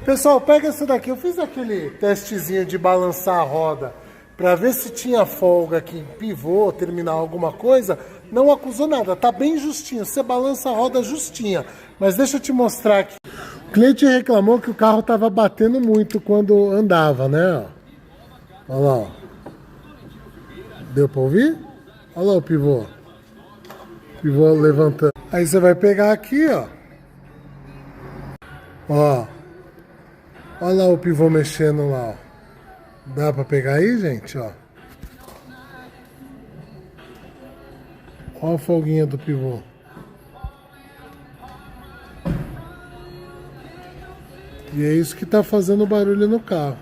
Pessoal, pega essa daqui. Eu fiz aquele testezinho de balançar a roda para ver se tinha folga aqui em pivô, terminar alguma coisa. Não acusou nada, tá bem justinho. Você balança a roda justinha. Mas deixa eu te mostrar aqui. O cliente reclamou que o carro tava batendo muito quando andava, né? Olha lá, ó. Deu para ouvir? Olha lá o pivô. Pivô levantando. Aí você vai pegar aqui, ó. Ó. Olha lá o pivô mexendo lá, ó. Dá pra pegar aí, gente, ó. Olha a folguinha do pivô. E é isso que tá fazendo barulho no carro.